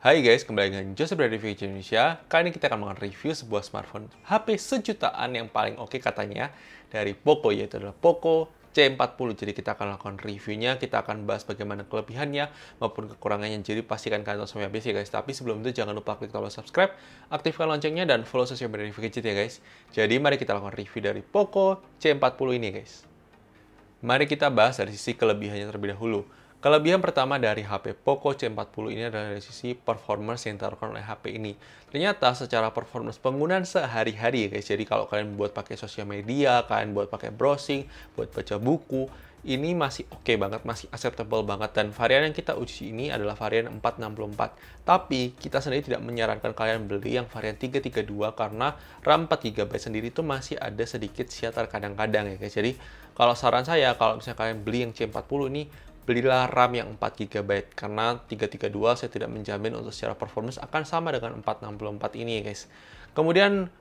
Hai guys, kembali dengan Joseph dari Review Indonesia. Kali ini kita akan melakukan review sebuah smartphone HP sejutaan yang paling oke katanya dari Poco, yaitu adalah Poco C40. Jadi kita akan lakukan reviewnya, kita akan bahas bagaimana kelebihannya maupun kekurangannya. Jadi pastikan kalian tonton sampai habis ya guys. Tapi sebelum itu jangan lupa klik tombol subscribe, aktifkan loncengnya, dan follow sosial media Review Gadget ya guys. Jadi mari kita lakukan review dari Poco C40 ini guys. Mari kita bahas dari sisi kelebihannya terlebih dahulu. Kelebihan pertama dari HP Poco C40 ini adalah dari sisi performance yang ditawarkan oleh HP ini. Ternyata secara performance penggunaan sehari-hari ya guys, jadi kalau kalian buat pakai sosial media, kalian buat pakai browsing, buat baca buku, ini masih oke banget, masih acceptable banget. Dan varian yang kita uji ini adalah varian 464. Tapi kita sendiri tidak menyarankan kalian beli yang varian 332 karena RAM 4GB sendiri itu masih ada sedikit siatar kadang-kadang ya guys. Jadi kalau saran saya, kalau misalnya kalian beli yang C40 ini, belilah RAM yang 4GB, karena 332 saya tidak menjamin untuk secara performance akan sama dengan 464 ini ya guys. Kemudian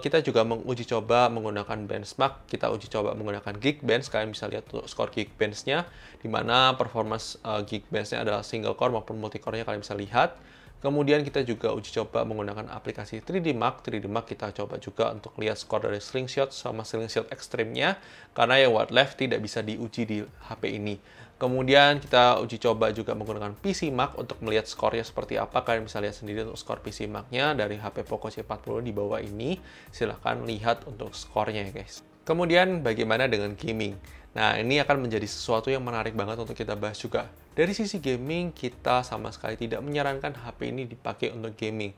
kita juga menguji coba menggunakan benchmark, kita uji coba menggunakan Geekbench. Kalian bisa lihat untuk skor Geekbench-nya, di mana performance Geekbench-nya adalah single core maupun multi core-nya kalian bisa lihat. Kemudian kita juga uji coba menggunakan aplikasi 3D Mark. 3D Mark kita coba juga untuk lihat skor dari slingshot sama slingshot ekstrimnya, karena yang wildlife tidak bisa diuji di HP ini. Kemudian kita uji coba juga menggunakan PC Mark untuk melihat skornya seperti apa. Kalian bisa lihat sendiri untuk skor PC Mark-nya dari HP Poco C40 di bawah ini. Silahkan lihat untuk skornya ya guys. Kemudian bagaimana dengan gaming? Nah, ini akan menjadi sesuatu yang menarik banget untuk kita bahas juga. Dari sisi gaming, kita sama sekali tidak menyarankan HP ini dipakai untuk gaming.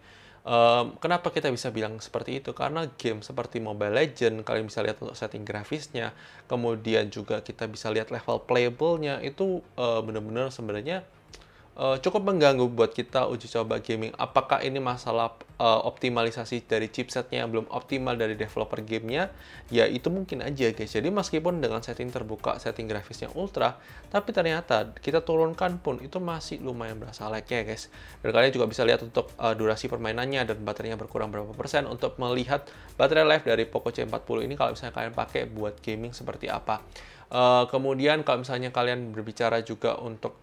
Kenapa kita bisa bilang seperti itu? Karena game seperti Mobile Legends, kalian bisa lihat untuk setting grafisnya, kemudian juga kita bisa lihat level playable-nya, itu benar-benar sebenarnya cukup mengganggu buat kita uji coba gaming. Apakah ini masalah optimalisasi dari chipsetnya yang belum optimal dari developer gamenya? Ya itu mungkin aja guys. Jadi meskipun dengan setting terbuka, setting grafisnya ultra, tapi ternyata kita turunkan pun itu masih lumayan berasa lag-nya guys. Dan kalian juga bisa lihat untuk durasi permainannya dan baterainya berkurang berapa persen untuk melihat baterai life dari Poco C40 ini kalau misalnya kalian pakai buat gaming seperti apa. Kemudian kalau misalnya kalian berbicara juga untuk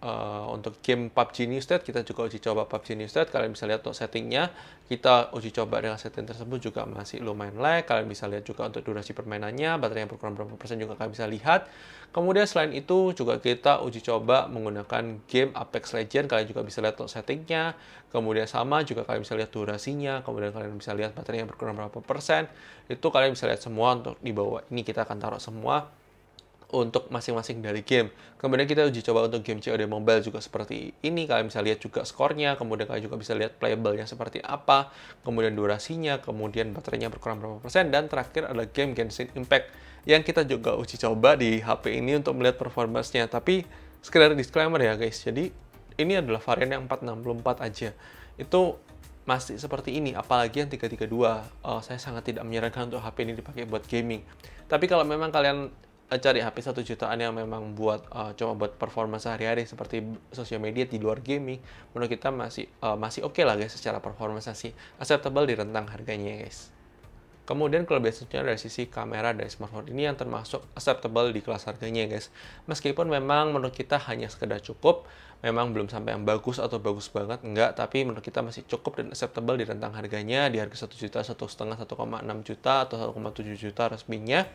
game PUBG New State, kita juga uji coba PUBG New State. Kalian bisa lihat untuk settingnya, kita uji coba dengan setting tersebut juga masih lumayan lag. Kalian bisa lihat juga untuk durasi permainannya, baterai yang berkurang berapa persen juga kalian bisa lihat. Kemudian selain itu juga kita uji coba menggunakan game Apex Legends. Kalian juga bisa lihat untuk settingnya. Kemudian sama juga kalian bisa lihat durasinya. Kemudian kalian bisa lihat baterai yang berkurang berapa persen. Itu kalian bisa lihat semua untuk di bawah ini. Kita akan taruh semua untuk masing-masing dari game. Kemudian kita uji coba untuk game COD Mobile juga seperti ini. Kalian bisa lihat juga skornya, kemudian kalian juga bisa lihat playable-nya seperti apa, kemudian durasinya, kemudian baterainya berkurang berapa persen, dan terakhir adalah game Genshin Impact yang kita juga uji coba di HP ini untuk melihat performance-nya. Tapi sekedar disclaimer ya guys, jadi ini adalah varian yang 464 aja. Itu masih seperti ini, apalagi yang 332. Saya sangat tidak menyarankan untuk HP ini dipakai buat gaming. Tapi kalau memang kalian cari HP 1 jutaan yang memang buat cuma buat performa sehari-hari seperti sosial media di luar gaming, menurut kita masih oke lah guys, secara performance sih acceptable di rentang harganya guys. Kemudian kelebihan selanjutnya dari sisi kamera dari smartphone ini yang termasuk acceptable di kelas harganya guys. Meskipun memang menurut kita hanya sekedar cukup, memang belum sampai yang bagus atau bagus banget, enggak, tapi menurut kita masih cukup dan acceptable di rentang harganya di harga 1 juta, 1,5, 1,6 juta atau 1,7 juta resminya.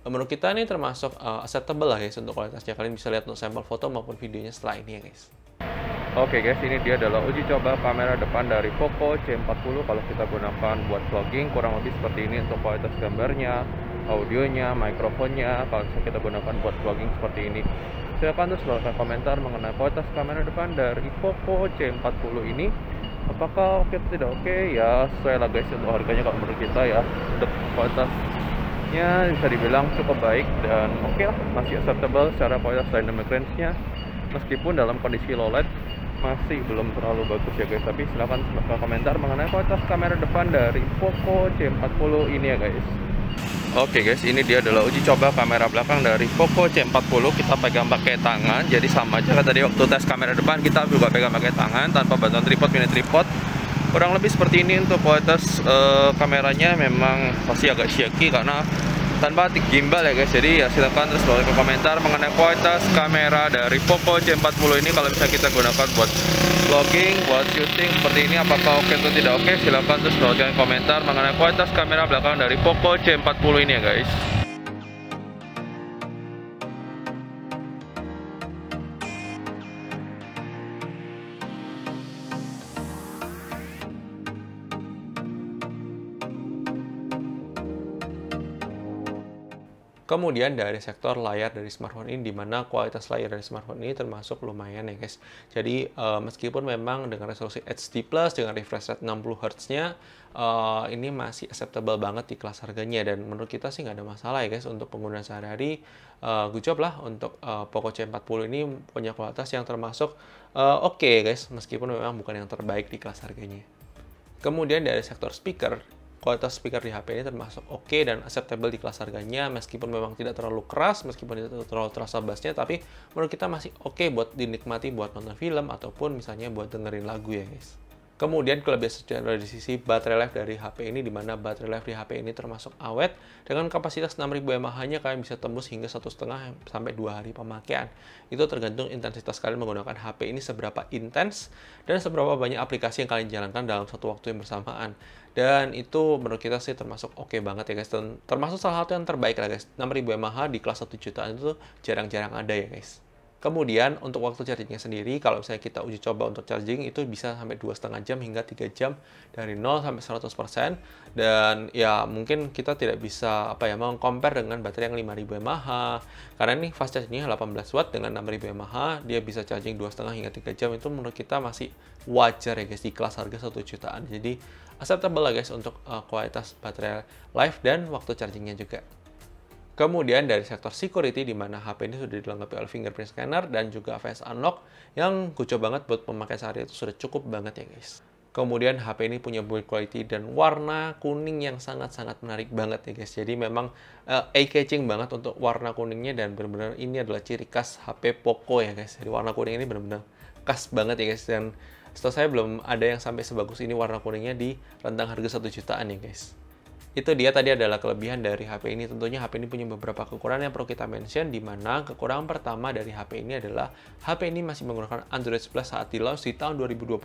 Menurut kita ini termasuk acceptable lah guys untuk kualitasnya. Kalian bisa lihat untuk sampel foto maupun videonya setelah ini ya guys. Oke guys, ini dia adalah uji coba kamera depan dari Poco C40. Kalau kita gunakan buat vlogging kurang lebih seperti ini untuk kualitas gambarnya, audionya, mikrofonnya. Kalau kita gunakan buat vlogging seperti ini, silakan tulis komentar mengenai kualitas kamera depan dari Poco C40 ini. Apakah oke atau tidak oke? Ya sesuai lah guys untuk harganya. Kalau menurut kita ya untuk kualitasnya bisa dibilang cukup baik dan oke lah, masih acceptable secara kualitas dynamic range-nya. Meskipun dalam kondisi low light masih belum terlalu bagus ya guys, tapi silahkan komentar mengenai kualitas kamera depan dari Poco C40 ini ya guys. Oke guys, ini dia adalah uji coba kamera belakang dari Poco C40. Kita pegang pakai tangan, jadi sama aja kan tadi waktu tes kamera depan kita juga pegang pakai tangan tanpa bantuan tripod, mini tripod. Kurang lebih seperti ini untuk kualitas kameranya. Memang pasti agak shaky karena tanpa gimbal ya guys. Jadi ya silahkan terus balik ke komentar mengenai kualitas kamera dari Poco C40 ini. Kalau bisa kita gunakan buat vlogging, buat syuting seperti ini, apakah oke atau tidak oke, silahkan terus balik ke komentar mengenai kualitas kamera belakang dari Poco C40 ini ya guys. Kemudian dari sektor layar dari smartphone ini, di mana kualitas layar dari smartphone ini termasuk lumayan ya guys. Jadi meskipun memang dengan resolusi HD+, dengan refresh rate 60 Hz-nya, ini masih acceptable banget di kelas harganya. Dan menurut kita sih nggak ada masalah ya guys untuk penggunaan sehari-hari. Good job lah untuk Poco C40 ini punya kualitas yang termasuk oke guys, meskipun memang bukan yang terbaik di kelas harganya. Kemudian dari sektor speaker, kualitas speaker di HP ini termasuk oke dan acceptable di kelas harganya, meskipun memang tidak terlalu keras, meskipun tidak terlalu terasa bassnya, tapi menurut kita masih oke buat dinikmati buat nonton film ataupun misalnya buat dengerin lagu ya guys. Kemudian kelebihan secara dari sisi baterai life dari HP ini, di mana baterai life di HP ini termasuk awet dengan kapasitas 6000 mAh-nya kalian bisa tembus hingga 1,5 sampai 2 hari pemakaian. Itu tergantung intensitas kalian menggunakan HP ini seberapa intens dan seberapa banyak aplikasi yang kalian jalankan dalam satu waktu yang bersamaan. Dan itu menurut kita sih termasuk oke banget ya guys, dan termasuk salah satu yang terbaik lah guys. 6000 mAh di kelas 1 jutaan itu jarang-jarang ada ya guys. Kemudian untuk waktu chargingnya sendiri, kalau misalnya kita uji coba untuk charging itu bisa sampai 2,5 jam hingga 3 jam dari 0 sampai 100%. Dan ya mungkin kita tidak bisa compare dengan baterai yang 5000 mAh, karena ini fast chargingnya 18 watt dengan 6000 mAh, dia bisa charging 2,5 hingga 3 jam. Itu menurut kita masih wajar ya guys di kelas harga 1 jutaan. Jadi acceptable lah guys untuk kualitas baterai life dan waktu chargingnya juga. Kemudian dari sektor security, di mana HP ini sudah dilengkapi oleh fingerprint scanner dan juga face unlock yang kucuk banget buat pemakai sehari itu sudah cukup banget ya guys. Kemudian HP ini punya build quality dan warna kuning yang sangat-sangat menarik banget ya guys. Jadi memang eye-catching banget untuk warna kuningnya, dan benar-benar ini adalah ciri khas HP Poco ya guys. Jadi warna kuning ini benar-benar khas banget ya guys, dan setahu saya belum ada yang sampai sebagus ini warna kuningnya di rentang harga 1 jutaan ya guys. Itu dia tadi adalah kelebihan dari HP ini. Tentunya HP ini punya beberapa kekurangan yang perlu kita mention, di mana kekurangan pertama dari HP ini adalah HP ini masih menggunakan Android 11 saat di launch di tahun 2022,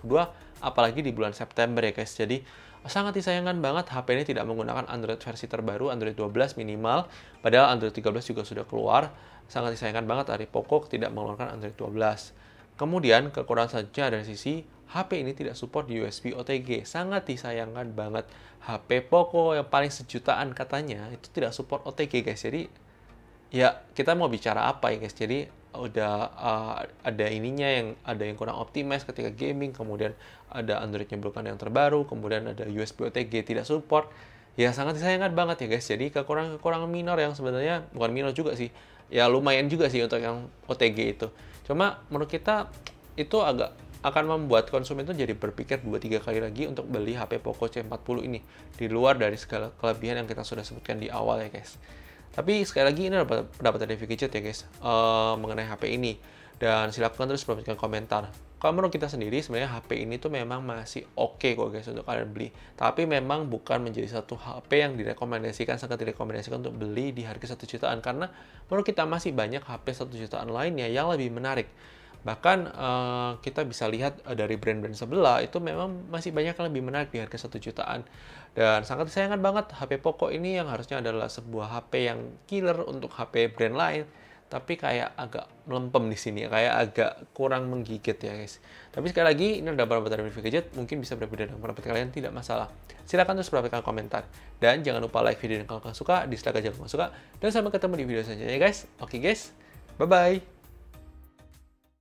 apalagi di bulan September ya guys. Jadi sangat disayangkan banget HP ini tidak menggunakan Android versi terbaru, Android 12 minimal, padahal Android 13 juga sudah keluar. Sangat disayangkan banget dari Poco tidak mengeluarkan Android 12. Kemudian kekurangan selanjutnya dari sisi HP ini tidak support USB OTG. Sangat disayangkan banget. HP Poco yang paling sejutaan katanya itu tidak support OTG guys. Jadi ya kita mau bicara apa ya guys. Jadi udah ada ada yang kurang optimize ketika gaming, kemudian ada Android-nya bukan yang terbaru, kemudian ada USB OTG tidak support. Ya sangat disayangkan banget ya guys. Jadi kekurangan minor yang sebenarnya bukan minor juga sih. Ya lumayan juga sih untuk yang OTG itu. Cuma menurut kita itu akan membuat konsumen itu jadi berpikir 2-3 kali lagi untuk beli HP Poco C40 ini, di luar dari segala kelebihan yang kita sudah sebutkan di awal ya guys. Tapi sekali lagi ini adalah pendapat dari Fikicet ya guys mengenai HP ini, dan silakan terus berikan komentar. Kalau menurut kita sendiri sebenarnya HP ini tuh memang masih oke kok guys untuk kalian beli, tapi memang bukan menjadi satu HP yang sangat direkomendasikan untuk beli di harga 1 jutaan, karena menurut kita masih banyak HP 1 jutaan lainnya yang lebih menarik. Bahkan kita bisa lihat dari brand-brand sebelah itu memang masih banyak yang lebih menarik di harga 1 jutaan. Dan sangat disayangkan banget HP Poco ini yang harusnya adalah sebuah HP yang killer untuk HP brand lain, tapi kayak agak melempem di sini, kayak agak kurang menggigit ya guys. Tapi sekali lagi ini adalah pendapat dari Fikicet, mungkin bisa berbeda dengan pendapat kalian, tidak masalah. Silahkan terus berikan komentar, dan jangan lupa like video ini kalau kalian suka, dislike aja kalau nggak suka, dan sampai ketemu di video selanjutnya guys. Oke guys, bye bye.